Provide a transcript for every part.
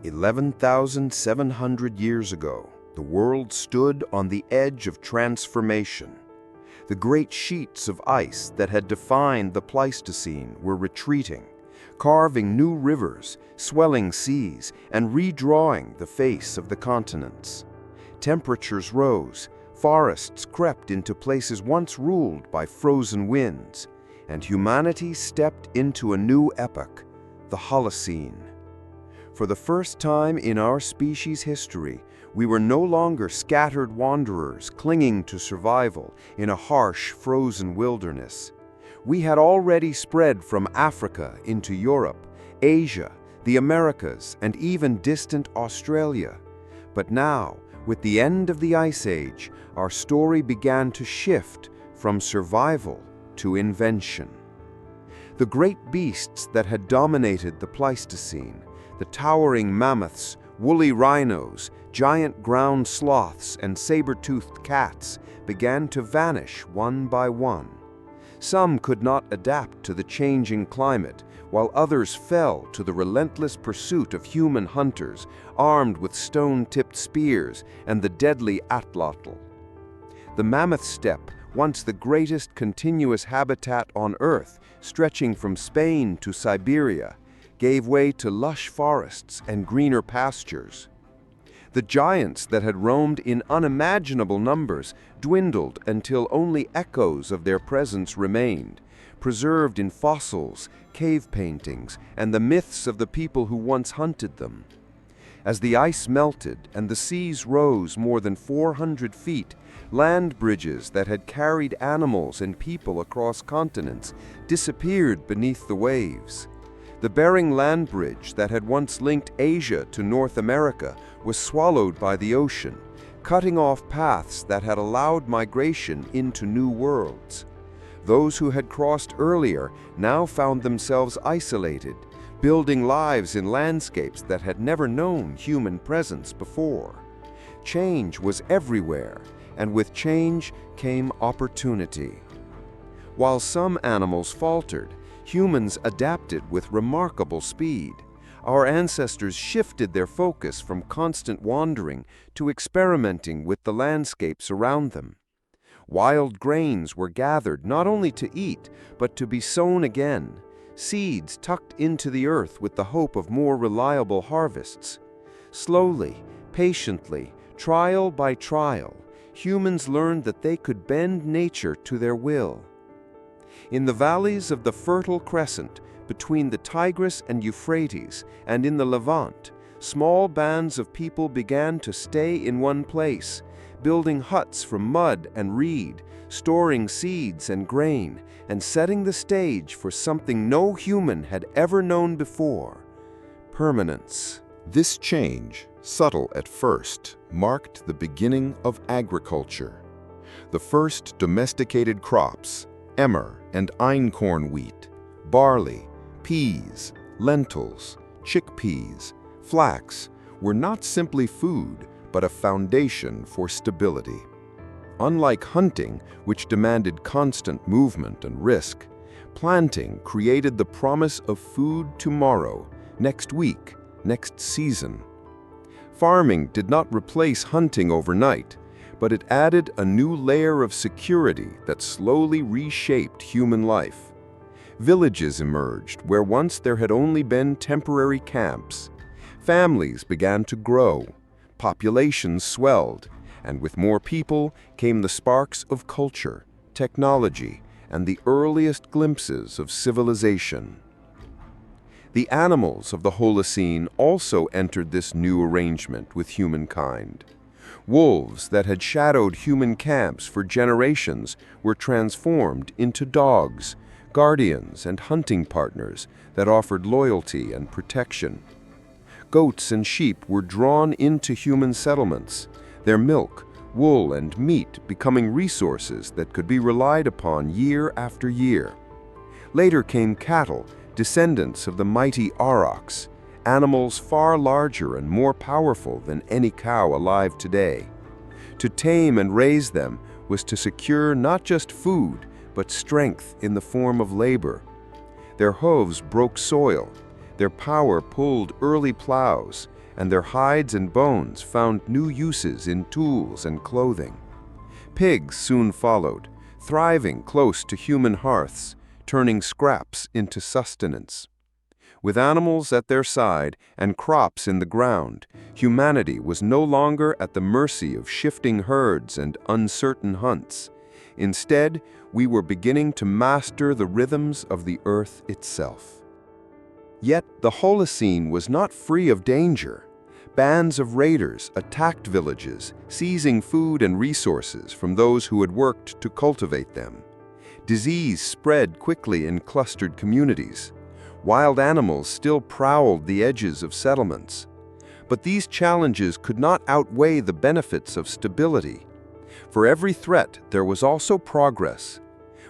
11,700 years ago, the world stood on the edge of transformation. The great sheets of ice that had defined the Pleistocene were retreating, carving new rivers, swelling seas, and redrawing the face of the continents. Temperatures rose, forests crept into places once ruled by frozen winds, and humanity stepped into a new epoch, the Holocene. For the first time in our species' history, we were no longer scattered wanderers clinging to survival in a harsh, frozen wilderness. We had already spread from Africa into Europe, Asia, the Americas, and even distant Australia. But now, with the end of the Ice Age, our story began to shift from survival to invention. The great beasts that had dominated the Pleistocene, the towering mammoths, woolly rhinos, giant ground sloths, and saber-toothed cats, began to vanish one by one. Some could not adapt to the changing climate, while others fell to the relentless pursuit of human hunters, armed with stone-tipped spears and the deadly atlatl. The mammoth steppe, once the greatest continuous habitat on Earth, stretching from Spain to Siberia, gave way to lush forests and greener pastures. The giants that had roamed in unimaginable numbers dwindled until only echoes of their presence remained, preserved in fossils, cave paintings, and the myths of the people who once hunted them. As the ice melted and the seas rose more than 400 feet, land bridges that had carried animals and people across continents disappeared beneath the waves. The Bering Land Bridge that had once linked Asia to North America was swallowed by the ocean, cutting off paths that had allowed migration into new worlds. Those who had crossed earlier now found themselves isolated, building lives in landscapes that had never known human presence before. Change was everywhere, and with change came opportunity. While some animals faltered, humans adapted with remarkable speed. Our ancestors shifted their focus from constant wandering to experimenting with the landscapes around them. Wild grains were gathered not only to eat, but to be sown again, seeds tucked into the earth with the hope of more reliable harvests. Slowly, patiently, trial by trial, humans learned that they could bend nature to their will. In the valleys of the Fertile Crescent, between the Tigris and Euphrates, and in the Levant, small bands of people began to stay in one place, building huts from mud and reed, storing seeds and grain, and setting the stage for something no human had ever known before: permanence. This change, subtle at first, marked the beginning of agriculture. The first domesticated crops, emmer and einkorn wheat, barley, peas, lentils, chickpeas, flax, were not simply food, but a foundation for stability. Unlike hunting, which demanded constant movement and risk, planting created the promise of food tomorrow, next week, next season. Farming did not replace hunting overnight, but it added a new layer of security that slowly reshaped human life. Villages emerged where once there had only been temporary camps. Families began to grow, populations swelled, and with more people came the sparks of culture, technology, and the earliest glimpses of civilization. The animals of the Holocene also entered this new arrangement with humankind. Wolves that had shadowed human camps for generations were transformed into dogs, guardians and hunting partners that offered loyalty and protection. Goats and sheep were drawn into human settlements, their milk, wool, and meat becoming resources that could be relied upon year after year. Later came cattle, descendants of the mighty aurochs, animals far larger and more powerful than any cow alive today. To tame and raise them was to secure not just food, but strength in the form of labor. Their hooves broke soil, their power pulled early plows, and their hides and bones found new uses in tools and clothing. Pigs soon followed, thriving close to human hearths, turning scraps into sustenance. With animals at their side and crops in the ground, humanity was no longer at the mercy of shifting herds and uncertain hunts. Instead, we were beginning to master the rhythms of the earth itself. Yet the Holocene was not free of danger. Bands of raiders attacked villages, seizing food and resources from those who had worked to cultivate them. Disease spread quickly in clustered communities. Wild animals still prowled the edges of settlements. But these challenges could not outweigh the benefits of stability. For every threat, there was also progress.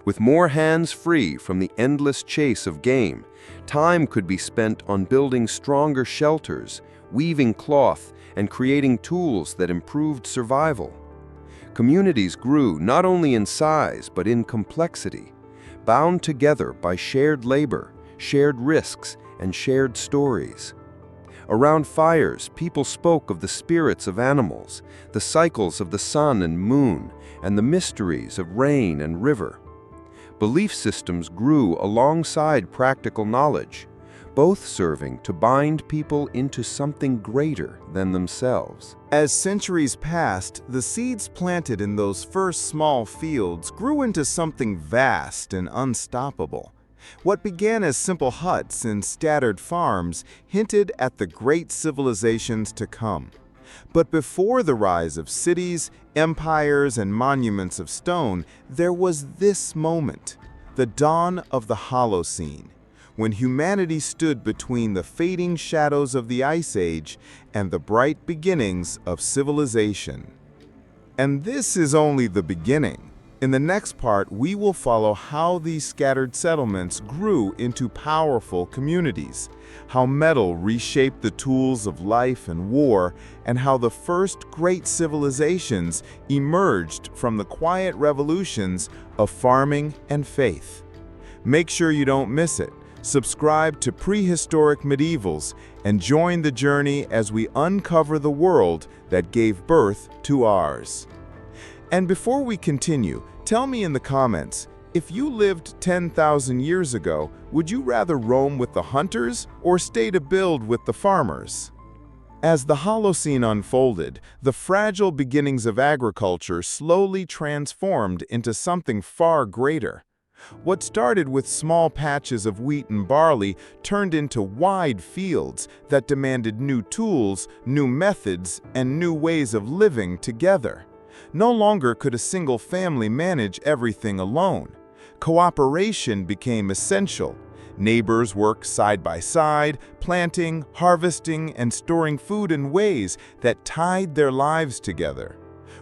With more hands free from the endless chase of game, time could be spent on building stronger shelters, weaving cloth, and creating tools that improved survival. Communities grew not only in size but in complexity, bound together by shared labor, shared risks, and shared stories. Around fires, people spoke of the spirits of animals, the cycles of the sun and moon, and the mysteries of rain and river. Belief systems grew alongside practical knowledge, both serving to bind people into something greater than themselves. As centuries passed, the seeds planted in those first small fields grew into something vast and unstoppable. What began as simple huts and scattered farms hinted at the great civilizations to come. But before the rise of cities, empires, and monuments of stone, there was this moment, the dawn of the Holocene, when humanity stood between the fading shadows of the Ice Age and the bright beginnings of civilization. And this is only the beginning. In the next part, we will follow how these scattered settlements grew into powerful communities, how metal reshaped the tools of life and war, and how the first great civilizations emerged from the quiet revolutions of farming and faith. Make sure you don't miss it. Subscribe to Prehistoric Medievals and join the journey as we uncover the world that gave birth to ours. And before we continue, tell me in the comments, if you lived 10,000 years ago, would you rather roam with the hunters or stay to build with the farmers? As the Holocene unfolded, the fragile beginnings of agriculture slowly transformed into something far greater. What started with small patches of wheat and barley turned into wide fields that demanded new tools, new methods, and new ways of living together. No longer could a single family manage everything alone. Cooperation became essential. Neighbors worked side by side, planting, harvesting, and storing food in ways that tied their lives together.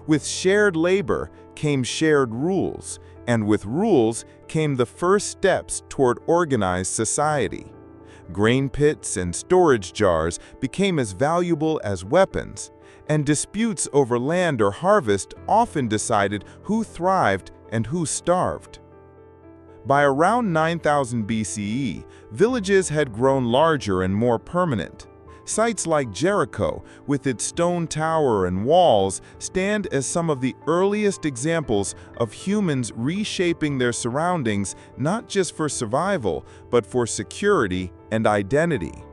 With shared labor came shared rules, and with rules came the first steps toward organized society. Grain pits and storage jars became as valuable as weapons, and disputes over land or harvest often decided who thrived and who starved. By around 9000 BCE, villages had grown larger and more permanent. Sites like Jericho, with its stone tower and walls, stand as some of the earliest examples of humans reshaping their surroundings not just for survival, but for security and identity.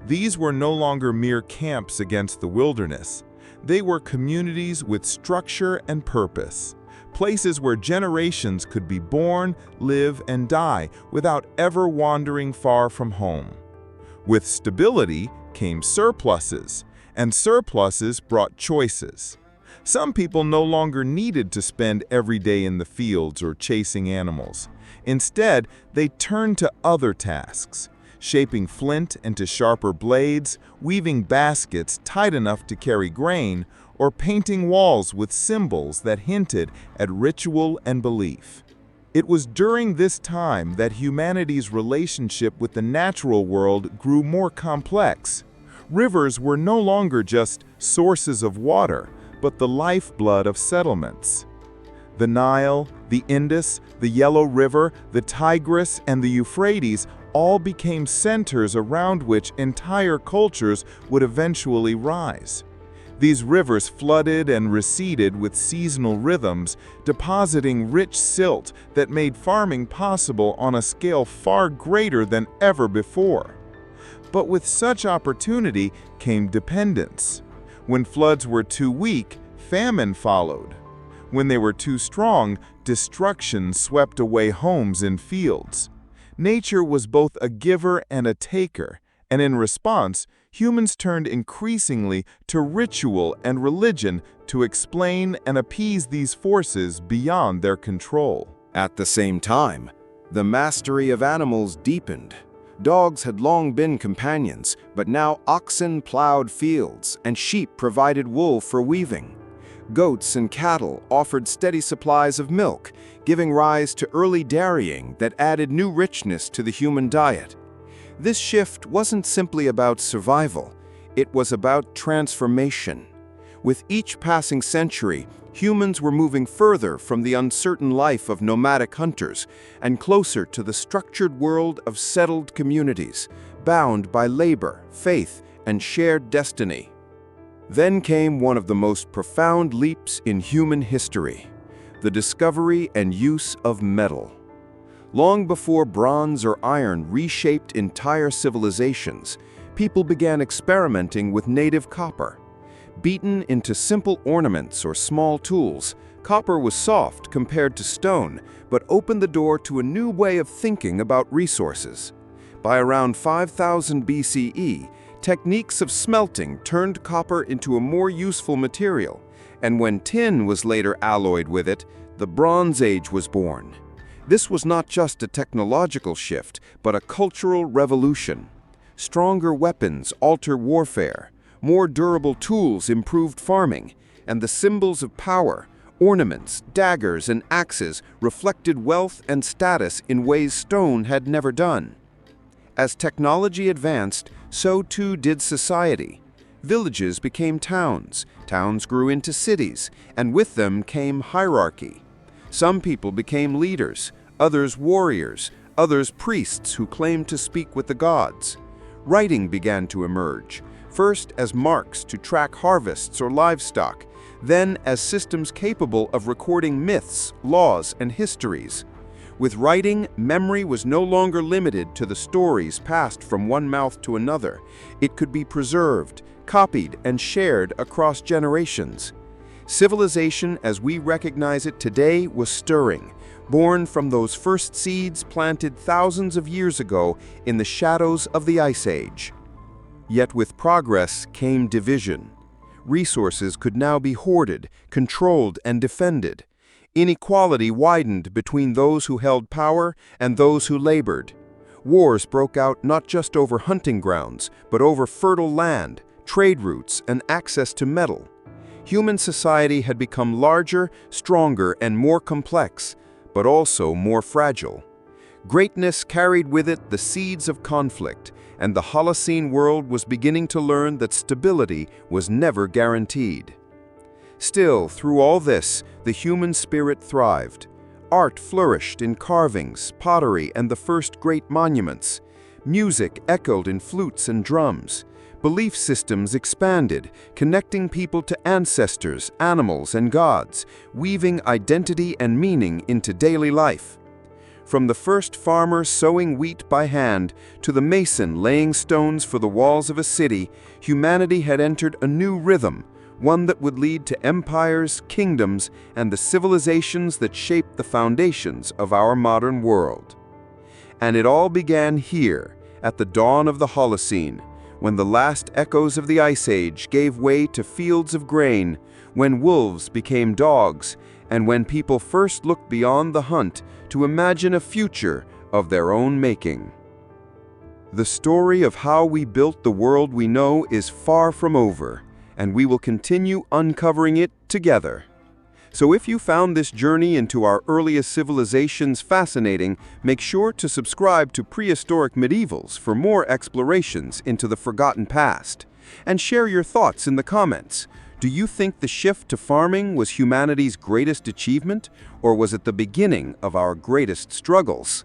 These were no longer mere camps against the wilderness. They were communities with structure and purpose, places where generations could be born, live, and die without ever wandering far from home. With stability came surpluses, and surpluses brought choices. Some people no longer needed to spend every day in the fields or chasing animals. Instead, they turned to other tasks, shaping flint into sharper blades, weaving baskets tight enough to carry grain, or painting walls with symbols that hinted at ritual and belief. It was during this time that humanity's relationship with the natural world grew more complex. Rivers were no longer just sources of water, but the lifeblood of settlements. The Nile, the Indus, the Yellow River, the Tigris, and the Euphrates all became centers around which entire cultures would eventually rise. These rivers flooded and receded with seasonal rhythms, depositing rich silt that made farming possible on a scale far greater than ever before. But with such opportunity came dependence. When floods were too weak, famine followed. When they were too strong, destruction swept away homes and fields. Nature was both a giver and a taker, and in response, humans turned increasingly to ritual and religion to explain and appease these forces beyond their control. At the same time, the mastery of animals deepened. Dogs had long been companions, but now oxen plowed fields and sheep provided wool for weaving. Goats and cattle offered steady supplies of milk, giving rise to early dairying that added new richness to the human diet. This shift wasn't simply about survival, it was about transformation. With each passing century, humans were moving further from the uncertain life of nomadic hunters and closer to the structured world of settled communities, bound by labor, faith, and shared destiny. Then came one of the most profound leaps in human history, the discovery and use of metal. Long before bronze or iron reshaped entire civilizations, people began experimenting with native copper. Beaten into simple ornaments or small tools, copper was soft compared to stone, but opened the door to a new way of thinking about resources. By around 5000 BCE, techniques of smelting turned copper into a more useful material, and when tin was later alloyed with it, the Bronze Age was born. This was not just a technological shift, but a cultural revolution. Stronger weapons altered warfare, more durable tools improved farming, and the symbols of power, ornaments, daggers, and axes reflected wealth and status in ways stone had never done. As technology advanced, so too did society. Villages became towns, towns grew into cities, and with them came hierarchy. Some people became leaders, others warriors, others priests who claimed to speak with the gods. Writing began to emerge, first as marks to track harvests or livestock, then as systems capable of recording myths, laws, and histories. With writing, memory was no longer limited to the stories passed from one mouth to another. It could be preserved, copied, and shared across generations. Civilization as we recognize it today was stirring, born from those first seeds planted thousands of years ago in the shadows of the Ice Age. Yet with progress came division. Resources could now be hoarded, controlled, and defended. Inequality widened between those who held power and those who labored. Wars broke out not just over hunting grounds, but over fertile land, trade routes, and access to metal. Human society had become larger, stronger, and more complex, but also more fragile. Greatness carried with it the seeds of conflict, and the Holocene world was beginning to learn that stability was never guaranteed. Still, through all this, the human spirit thrived. Art flourished in carvings, pottery, and the first great monuments. Music echoed in flutes and drums. Belief systems expanded, connecting people to ancestors, animals, and gods, weaving identity and meaning into daily life. From the first farmer sowing wheat by hand to the mason laying stones for the walls of a city, humanity had entered a new rhythm, one that would lead to empires, kingdoms, and the civilizations that shaped the foundations of our modern world. And it all began here, at the dawn of the Holocene, when the last echoes of the Ice Age gave way to fields of grain, when wolves became dogs, and when people first looked beyond the hunt to imagine a future of their own making. The story of how we built the world we know is far from over, and we will continue uncovering it together. So if you found this journey into our earliest civilizations fascinating, make sure to subscribe to Prehistoric Medievals for more explorations into the forgotten past. And share your thoughts in the comments. Do you think the shift to farming was humanity's greatest achievement, or was it the beginning of our greatest struggles?